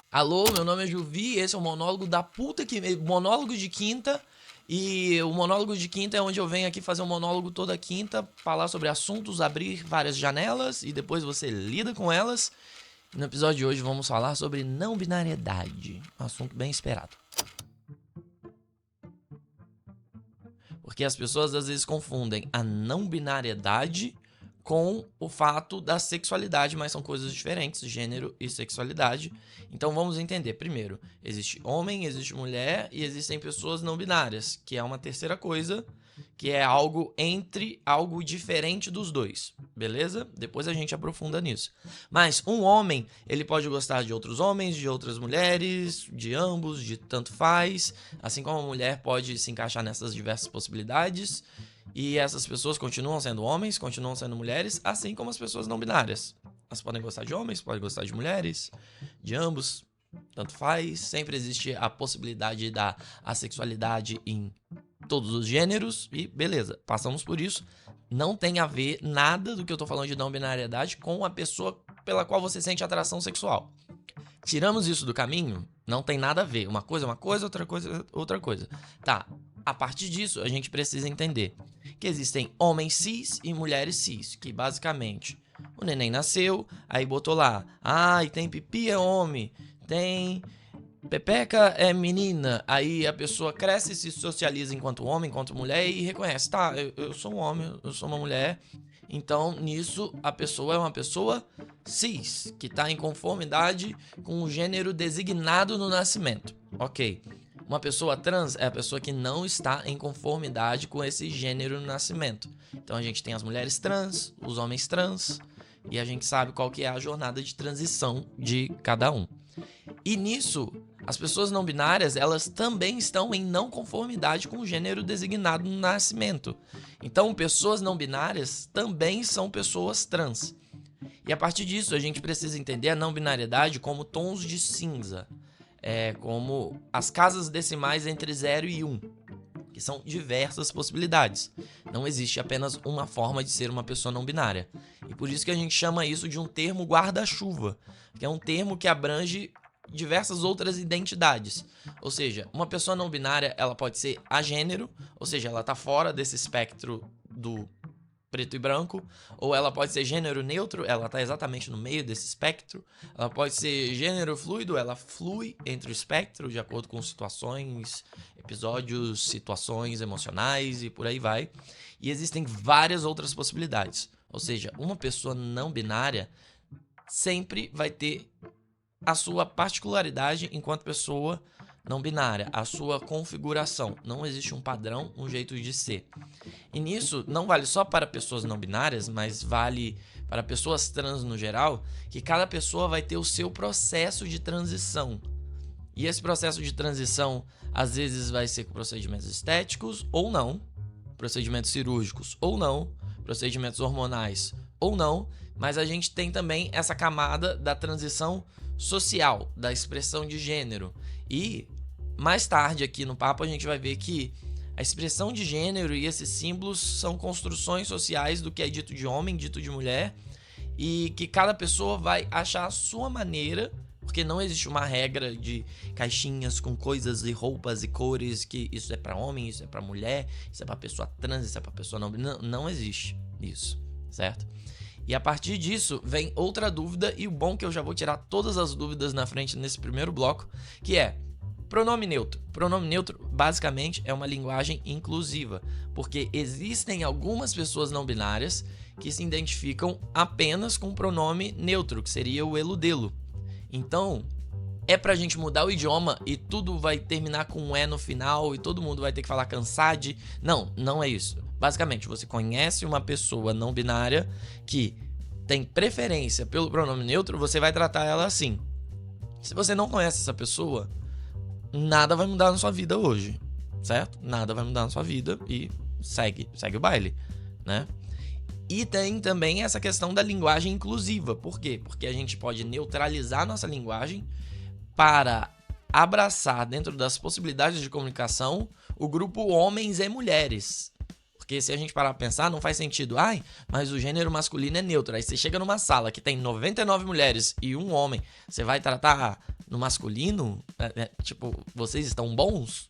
Alô, meu nome é Juvi, esse é o monólogo da puta que... Monólogo de quinta. E o monólogo de quinta é onde eu venho aqui fazer um monólogo toda quinta, falar sobre assuntos, abrir várias janelas e depois você lida com elas. No episódio de hoje vamos falar sobre não binariedade, um assunto bem esperado. Porque as pessoas às vezes confundem a não binariedade com o fato da sexualidade, mas são coisas diferentes, gênero e sexualidade. Então vamos entender. Primeiro, existe homem, existe mulher e existem pessoas não binárias, que é uma terceira coisa, que é algo entre, algo diferente dos dois, beleza? Depois a gente aprofunda nisso. Mas um homem, ele pode gostar de outros homens, de outras mulheres, de ambos, de tanto faz, assim como a mulher pode se encaixar nessas diversas possibilidades. E essas pessoas continuam sendo homens, continuam sendo mulheres, assim como as pessoas não binárias. Elas podem gostar de homens, podem gostar de mulheres, de ambos, tanto faz. Sempre existe a possibilidade da assexualidade em todos os gêneros e beleza, passamos por isso. Não tem a ver nada do que eu tô falando de não binariedade com a pessoa pela qual você sente atração sexual. Tiramos isso do caminho, não tem nada a ver. Uma coisa é uma coisa, outra coisa é outra coisa. Tá, a partir disso a gente precisa entender que existem homens cis e mulheres cis, que basicamente o neném nasceu, aí botou lá, e tem pipi é homem, tem pepeca é menina, aí a pessoa cresce e se socializa enquanto homem, enquanto mulher e reconhece, tá, eu sou um homem, eu sou uma mulher, então nisso a pessoa é uma pessoa cis, que está em conformidade com o gênero designado no nascimento, ok. Uma pessoa trans é a pessoa que não está em conformidade com esse gênero no nascimento. Então a gente tem as mulheres trans, os homens trans, e a gente sabe qual que é a jornada de transição de cada um. E nisso, as pessoas não binárias, elas também estão em não conformidade com o gênero designado no nascimento. Então, pessoas não binárias também são pessoas trans. E a partir disso, a gente precisa entender a não binariedade como tons de cinza. Como as casas decimais entre 0 e 1, que são diversas possibilidades. Não existe apenas uma forma de ser uma pessoa não binária. E por isso que a gente chama isso de um termo guarda-chuva, que é um termo que abrange diversas outras identidades. Ou seja, uma pessoa não binária, ela pode ser agênero, ou seja, ela está fora desse espectro do preto e branco, ou ela pode ser gênero neutro, ela está exatamente no meio desse espectro. Ela pode ser gênero fluido, ela flui entre o espectro de acordo com situações, episódios, situações emocionais e por aí vai. E existem várias outras possibilidades. Ou seja, uma pessoa não binária sempre vai ter a sua particularidade enquanto pessoa não binária, a sua configuração. Não existe um padrão, um jeito de ser. E nisso não vale só para pessoas não binárias, mas vale para pessoas trans no geral, que cada pessoa vai ter o seu processo de transição. E esse processo de transição às vezes vai ser com procedimentos estéticos ou não, procedimentos cirúrgicos ou não, procedimentos hormonais ou não, mas a gente tem também essa camada da transição social, da expressão de gênero. E mais tarde aqui no papo a gente vai ver que a expressão de gênero e esses símbolos são construções sociais do que é dito de homem, dito de mulher, e que cada pessoa vai achar a sua maneira, porque não existe uma regra de caixinhas com coisas e roupas e cores, que isso é para homem, isso é para mulher, isso é para pessoa trans, isso é para pessoa não existe isso, certo? E a partir disso vem outra dúvida, e o bom é que eu já vou tirar todas as dúvidas na frente nesse primeiro bloco, que é pronome neutro. Pronome neutro basicamente é uma linguagem inclusiva, porque existem algumas pessoas não binárias que se identificam apenas com o pronome neutro, que seria o ele/dele. Então, é pra gente mudar o idioma e tudo vai terminar com um E no final e todo mundo vai ter que falar cansade? Não, não é isso. Basicamente, você conhece uma pessoa não binária que tem preferência pelo pronome neutro, você vai tratar ela assim. Se você não conhece essa pessoa, nada vai mudar na sua vida hoje, certo? Nada vai mudar na sua vida e segue o baile, né? E tem também essa questão da linguagem inclusiva. Por quê? Porque a gente pode neutralizar nossa linguagem para abraçar dentro das possibilidades de comunicação o grupo homens e mulheres. Porque se a gente parar pra pensar, não faz sentido. Mas o gênero masculino é neutro. Aí você chega numa sala que tem 99 mulheres e um homem, você vai tratar no masculino, tipo, vocês estão bons?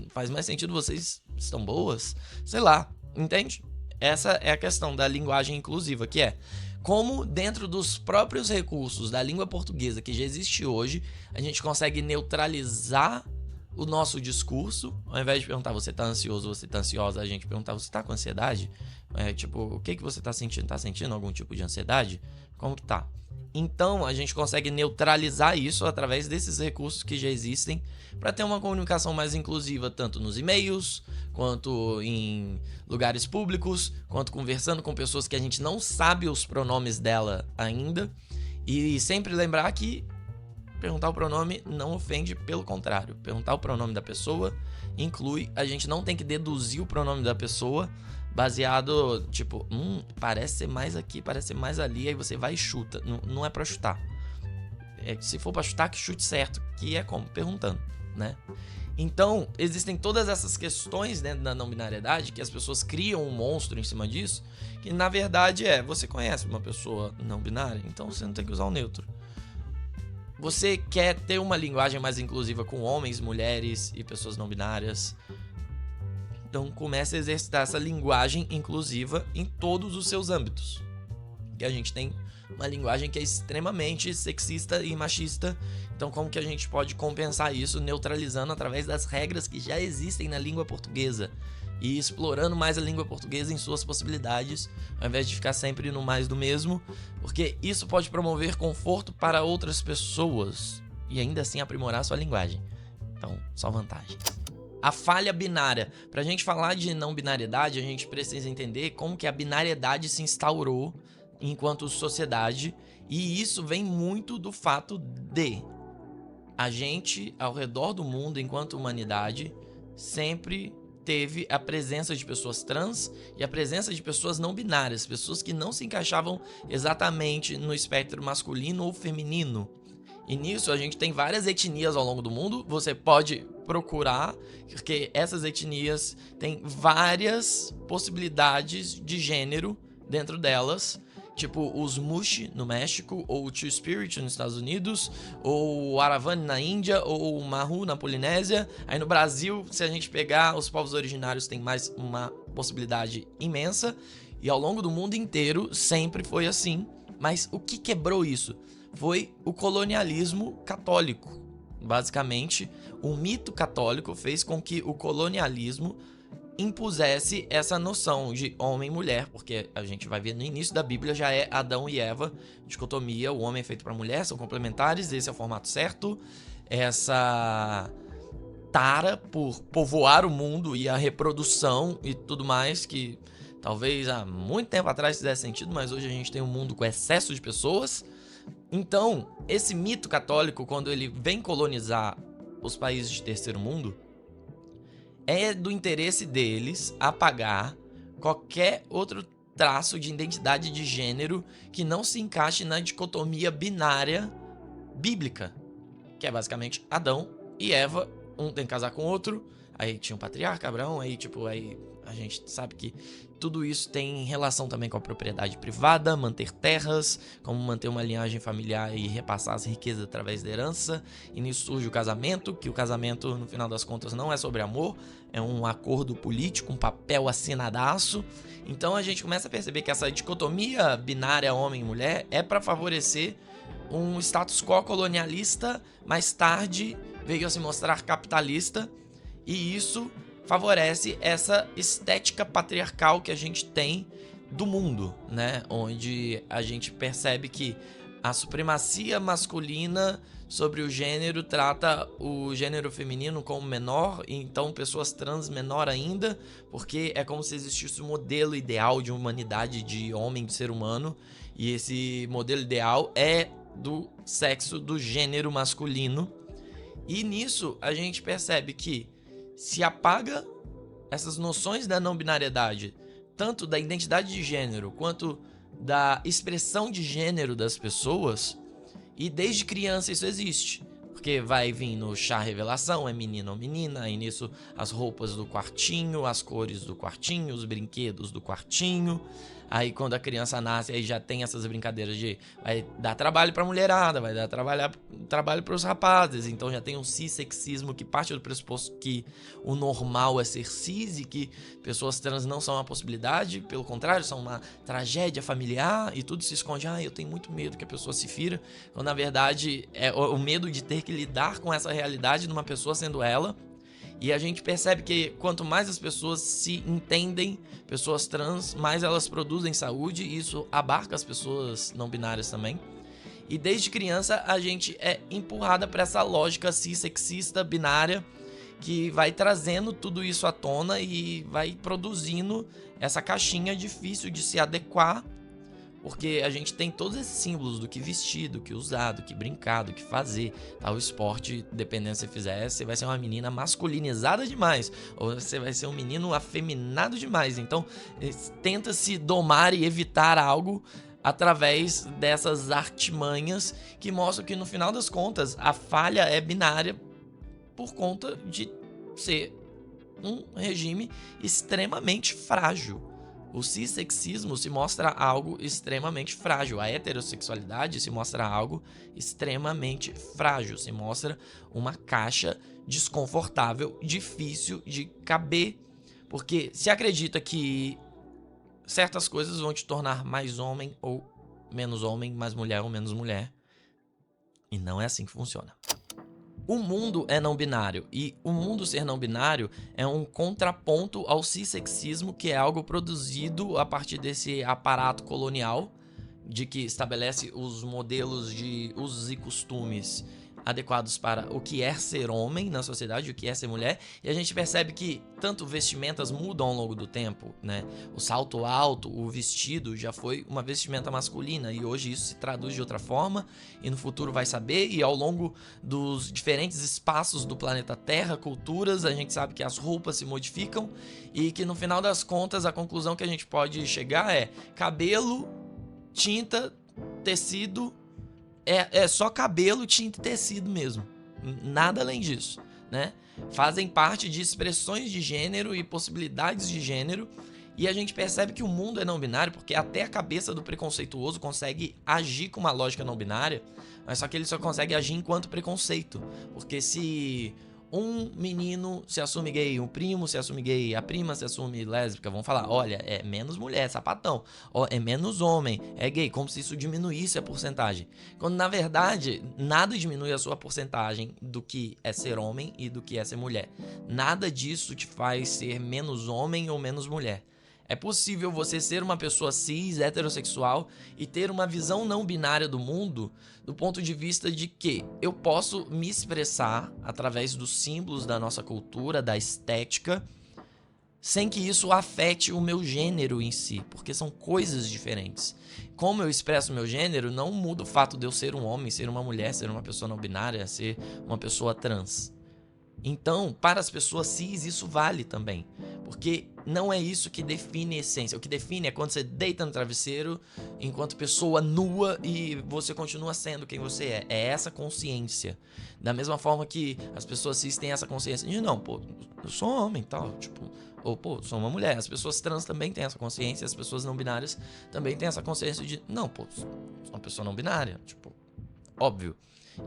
Faz mais sentido vocês estão boas? Sei lá, entende? Essa é a questão da linguagem inclusiva, que é como dentro dos próprios recursos da língua portuguesa que já existe hoje, a gente consegue neutralizar o nosso discurso, ao invés de perguntar você tá ansioso, você tá ansiosa, a gente perguntar você tá com ansiedade? Tipo, o que você tá sentindo? Tá sentindo algum tipo de ansiedade? Como que tá? Então, a gente consegue neutralizar isso através desses recursos que já existem para ter uma comunicação mais inclusiva, tanto nos e-mails, quanto em lugares públicos, quanto conversando com pessoas que a gente não sabe os pronomes dela ainda. E sempre lembrar que perguntar o pronome não ofende, pelo contrário. Perguntar o pronome da pessoa inclui, a gente não tem que deduzir o pronome da pessoa baseado, tipo, parece ser mais aqui, parece ser mais ali, aí você vai e chuta. Não é pra chutar. Se for pra chutar, que chute certo, que é como? Perguntando, né? Então, existem todas essas questões dentro da não binariedade, que as pessoas criam um monstro em cima disso, que na verdade você conhece uma pessoa não binária, então você não tem que usar o neutro. Você quer ter uma linguagem mais inclusiva com homens, mulheres e pessoas não binárias? Então comece a exercitar essa linguagem inclusiva em todos os seus âmbitos. E a gente tem uma linguagem que é extremamente sexista e machista. Então como que a gente pode compensar isso neutralizando através das regras que já existem na língua portuguesa e explorando mais a língua portuguesa em suas possibilidades, ao invés de ficar sempre no mais do mesmo, porque isso pode promover conforto para outras pessoas e ainda assim aprimorar sua linguagem. Então, só vantagem. A falha binária. Pra gente falar de não binariedade, a gente precisa entender como que a binariedade se instaurou enquanto sociedade, e isso vem muito do fato de a gente, ao redor do mundo, enquanto humanidade, sempre teve a presença de pessoas trans e a presença de pessoas não binárias, pessoas que não se encaixavam exatamente no espectro masculino ou feminino. E nisso a gente tem várias etnias ao longo do mundo, você pode procurar, porque essas etnias têm várias possibilidades de gênero dentro delas, tipo os Mushi no México, ou o Two-Spirit nos Estados Unidos, ou o Aravani na Índia, ou o Mahu na Polinésia. Aí no Brasil, se a gente pegar, os povos originários têm mais uma possibilidade imensa, e ao longo do mundo inteiro sempre foi assim. Mas o que quebrou isso? Foi o colonialismo católico. Basicamente, o mito católico fez com que o colonialismo impusesse essa noção de homem e mulher, porque a gente vai ver no início da Bíblia já é Adão e Eva, dicotomia, o homem é feito para a mulher, são complementares, esse é o formato certo. Essa tara por povoar o mundo e a reprodução e tudo mais, que talvez há muito tempo atrás fizesse sentido, mas hoje a gente tem um mundo com excesso de pessoas. Então, esse mito católico, quando ele vem colonizar os países de terceiro mundo, é do interesse deles apagar qualquer outro traço de identidade de gênero que não se encaixe na dicotomia binária bíblica, que é basicamente Adão e Eva, um tem que casar com o outro, aí tinha um patriarca, Abraão, aí a gente sabe que tudo isso tem relação também com a propriedade privada, manter terras, como manter uma linhagem familiar e repassar as riquezas através da herança. E nisso surge o casamento, que o casamento, no final das contas, não é sobre amor, é um acordo político, um papel assinadaço. Então a gente começa a perceber que essa dicotomia binária homem e mulher é para favorecer um status quo colonialista, mais tarde veio a se mostrar capitalista, e isso favorece essa estética patriarcal que a gente tem do mundo, né? Onde a gente percebe que a supremacia masculina sobre o gênero trata o gênero feminino como menor, e então pessoas trans menor ainda, porque é como se existisse um modelo ideal de humanidade, de homem, de ser humano, e esse modelo ideal é do sexo do gênero masculino. E nisso a gente percebe que se apaga essas noções da não binariedade, tanto da identidade de gênero quanto da expressão de gênero das pessoas, e desde criança isso existe. Porque vai vir no chá revelação, é menino ou menina, aí nisso as roupas do quartinho, as cores do quartinho, os brinquedos do quartinho. Aí quando a criança nasce, aí já tem essas brincadeiras de vai dar trabalho pra mulherada, vai dar trabalho pros rapazes. Então já tem um cissexismo que parte do pressuposto que o normal é ser cis e que pessoas trans não são uma possibilidade, pelo contrário, são uma tragédia familiar e tudo se esconde. Eu tenho muito medo que a pessoa se fira, quando na verdade é o medo de ter que lidar com essa realidade de uma pessoa sendo ela. E a gente percebe que quanto mais as pessoas se entendem, pessoas trans, mais elas produzem saúde, e isso abarca as pessoas não binárias também. E desde criança a gente é empurrada para essa lógica cissexista, binária, que vai trazendo tudo isso à tona e vai produzindo essa caixinha difícil de se adequar. Porque a gente tem todos esses símbolos do que vestir, do que usar, do que brincar, do que fazer. O esporte, dependendo se você fizer, você vai ser uma menina masculinizada demais. Ou você vai ser um menino afeminado demais. Então, tenta se domar e evitar algo através dessas artimanhas que mostram que, no final das contas, a falha é binária por conta de ser um regime extremamente frágil. O cissexismo se mostra algo extremamente frágil. A heterossexualidade se mostra algo extremamente frágil. Se mostra uma caixa desconfortável, difícil de caber. Porque se acredita que certas coisas vão te tornar mais homem ou menos homem, mais mulher ou menos mulher. E não é assim que funciona. O mundo é não binário, e o mundo ser não binário é um contraponto ao cissexismo, que é algo produzido a partir desse aparato colonial, de que estabelece os modelos de usos e costumes adequados para o que é ser homem na sociedade, o que é ser mulher, e a gente percebe que tanto vestimentas mudam ao longo do tempo, né? O salto alto, o vestido já foi uma vestimenta masculina e hoje isso se traduz de outra forma e no futuro vai saber, e ao longo dos diferentes espaços do planeta Terra, culturas, a gente sabe que as roupas se modificam e que no final das contas a conclusão que a gente pode chegar é cabelo, tinta, tecido. É só cabelo, tinta e tecido mesmo. Nada além disso, né? Fazem parte de expressões de gênero e possibilidades de gênero. E a gente percebe que o mundo é não binário porque até a cabeça do preconceituoso consegue agir com uma lógica não binária, mas só que ele só consegue agir enquanto preconceito. Porque se um menino se assume gay, um primo se assume gay, a prima se assume lésbica, vão falar, olha, é menos mulher, sapatão, é menos homem, é gay, como se isso diminuísse a porcentagem. Quando, na verdade, nada diminui a sua porcentagem do que é ser homem e do que é ser mulher. Nada disso te faz ser menos homem ou menos mulher. É possível você ser uma pessoa cis, heterossexual e ter uma visão não binária do mundo do ponto de vista de que eu posso me expressar através dos símbolos da nossa cultura, da estética, sem que isso afete o meu gênero em si, porque são coisas diferentes. Como eu expresso o meu gênero não muda o fato de eu ser um homem, ser uma mulher, ser uma pessoa não binária, ser uma pessoa trans. Então, para as pessoas cis, isso vale também. Porque não é isso que define a essência. O que define é quando você deita no travesseiro enquanto pessoa nua e você continua sendo quem você é. É essa consciência. Da mesma forma que as pessoas cis têm essa consciência de não, pô, eu sou um homem e tal, tipo, ou pô, sou uma mulher. As pessoas trans também têm essa consciência, as pessoas não binárias também têm essa consciência de não, pô, sou uma pessoa não binária, tipo, óbvio.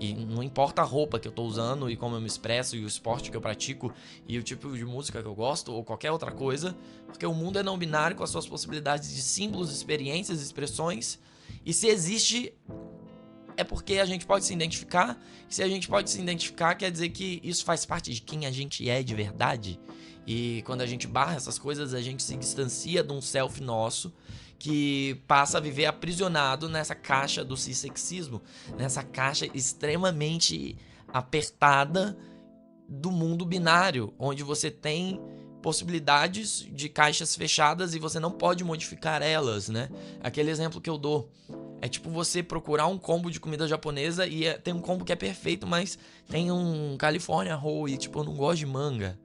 E não importa a roupa que eu tô usando e como eu me expresso e o esporte que eu pratico e o tipo de música que eu gosto ou qualquer outra coisa, porque o mundo é não binário com as suas possibilidades de símbolos, experiências, expressões, e se existe é porque a gente pode se identificar, e se a gente pode se identificar quer dizer que isso faz parte de quem a gente é de verdade, e quando a gente barra essas coisas a gente se distancia de um self nosso que passa a viver aprisionado nessa caixa do cissexismo, nessa caixa extremamente apertada do mundo binário, onde você tem possibilidades de caixas fechadas e você não pode modificar elas, né? Aquele exemplo que eu dou é tipo você procurar um combo de comida japonesa e tem um combo que é perfeito, mas tem um California Roll e tipo, eu não gosto de manga.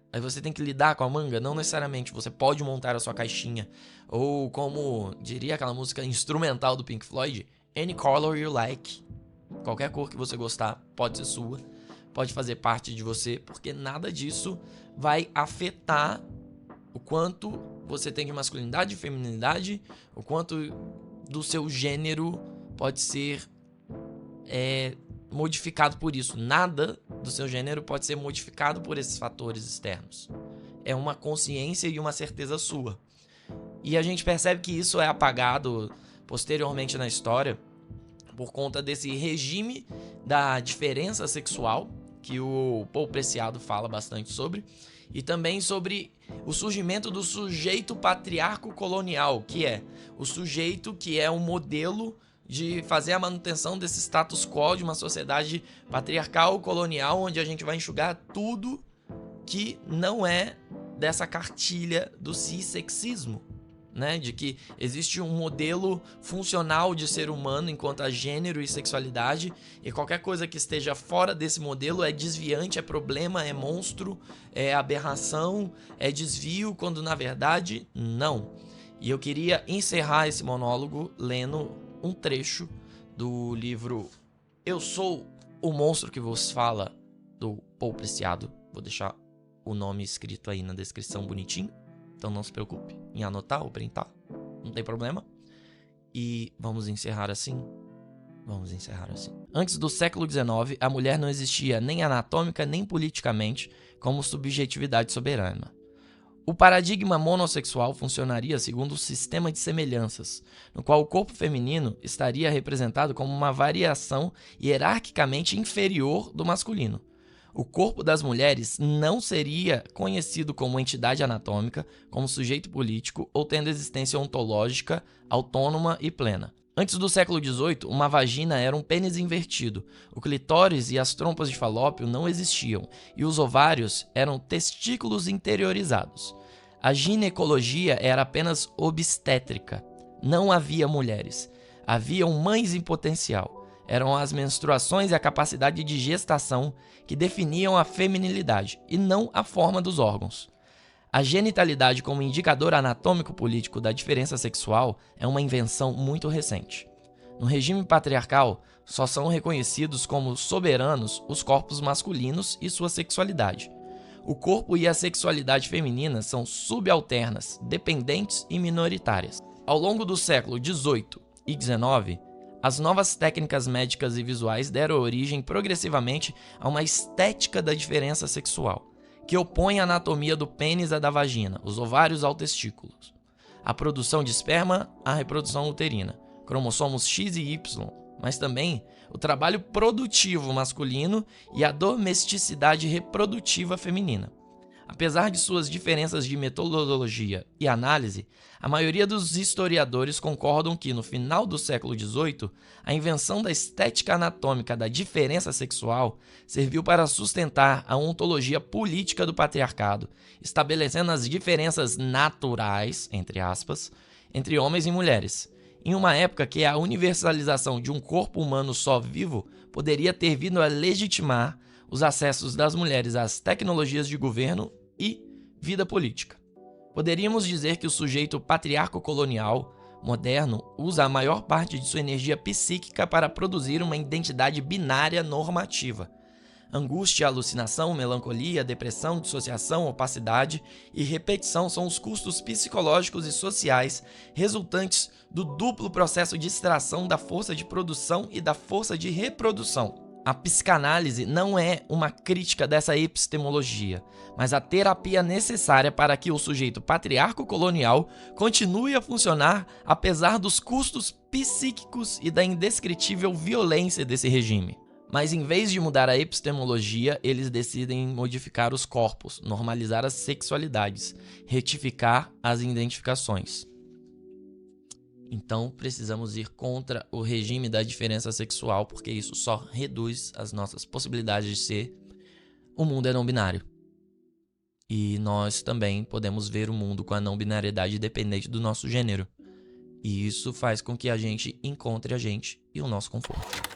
Aí você tem que lidar com a manga? Não necessariamente, você pode montar a sua caixinha. Ou como diria aquela música instrumental do Pink Floyd, Any Color You Like. Qualquer cor que você gostar pode ser sua, pode fazer parte de você, porque nada disso vai afetar o quanto você tem de masculinidade e feminilidade, o quanto do seu gênero pode ser modificado por isso. Nada do seu gênero pode ser modificado por esses fatores externos. É uma consciência e uma certeza sua. E a gente percebe que isso é apagado posteriormente na história por conta desse regime da diferença sexual, que o Paul Preciado fala bastante sobre, e também sobre o surgimento do sujeito patriarco colonial, que é o sujeito que é um modelo de fazer a manutenção desse status quo de uma sociedade patriarcal colonial, onde a gente vai enxugar tudo que não é dessa cartilha do cissexismo, né? De que existe um modelo funcional de ser humano enquanto a gênero e sexualidade, e qualquer coisa que esteja fora desse modelo é desviante, é problema, é monstro, é aberração, é desvio, quando na verdade não. E eu queria encerrar esse monólogo lendo um trecho do livro Eu Sou o Monstro que Vos Fala, do Paul Preciado. Vou deixar o nome escrito aí na descrição bonitinho, então não se preocupe em anotar ou printar, não tem problema. E vamos encerrar assim. Antes do século XIX, a mulher não existia nem anatômica nem politicamente como subjetividade soberana. O paradigma monossexual funcionaria segundo o sistema de semelhanças, no qual o corpo feminino estaria representado como uma variação hierarquicamente inferior do masculino. O corpo das mulheres não seria conhecido como entidade anatômica, como sujeito político ou tendo existência ontológica, autônoma e plena. Antes do século XVIII, uma vagina era um pênis invertido, o clitóris e as trompas de falópio não existiam, e os ovários eram testículos interiorizados. A ginecologia era apenas obstétrica. Não havia mulheres. Haviam mães em potencial. Eram as menstruações e a capacidade de gestação que definiam a feminilidade, e não a forma dos órgãos. A genitalidade como indicador anatômico-político da diferença sexual é uma invenção muito recente. No regime patriarcal, só são reconhecidos como soberanos os corpos masculinos e sua sexualidade. O corpo e a sexualidade feminina são subalternas, dependentes e minoritárias. Ao longo do século XVIII e XIX, as novas técnicas médicas e visuais deram origem progressivamente a uma estética da diferença sexual, que opõe a anatomia do pênis à da vagina, os ovários ao testículos, a produção de esperma à reprodução uterina, cromossomos X e Y, mas também o trabalho produtivo masculino e a domesticidade reprodutiva feminina. Apesar de suas diferenças de metodologia e análise, a maioria dos historiadores concordam que, no final do século XVIII, a invenção da estética anatômica da diferença sexual serviu para sustentar a ontologia política do patriarcado, estabelecendo as diferenças naturais, entre aspas, entre homens e mulheres, em uma época que a universalização de um corpo humano só vivo poderia ter vindo a legitimar os acessos das mulheres às tecnologias de governo e vida política. Poderíamos dizer que o sujeito patriarco-colonial moderno usa a maior parte de sua energia psíquica para produzir uma identidade binária normativa. Angústia, alucinação, melancolia, depressão, dissociação, opacidade e repetição são os custos psicológicos e sociais resultantes do duplo processo de extração da força de produção e da força de reprodução. A psicanálise não é uma crítica dessa epistemologia, mas a terapia necessária para que o sujeito patriarco-colonial continue a funcionar apesar dos custos psíquicos e da indescritível violência desse regime. Mas em vez de mudar a epistemologia, eles decidem modificar os corpos, normalizar as sexualidades, retificar as identificações. Então precisamos ir contra o regime da diferença sexual, porque isso só reduz as nossas possibilidades de ser. O mundo é não binário. E nós também podemos ver o mundo com a não binariedade dependente do nosso gênero. E isso faz com que a gente encontre a gente e o nosso conforto.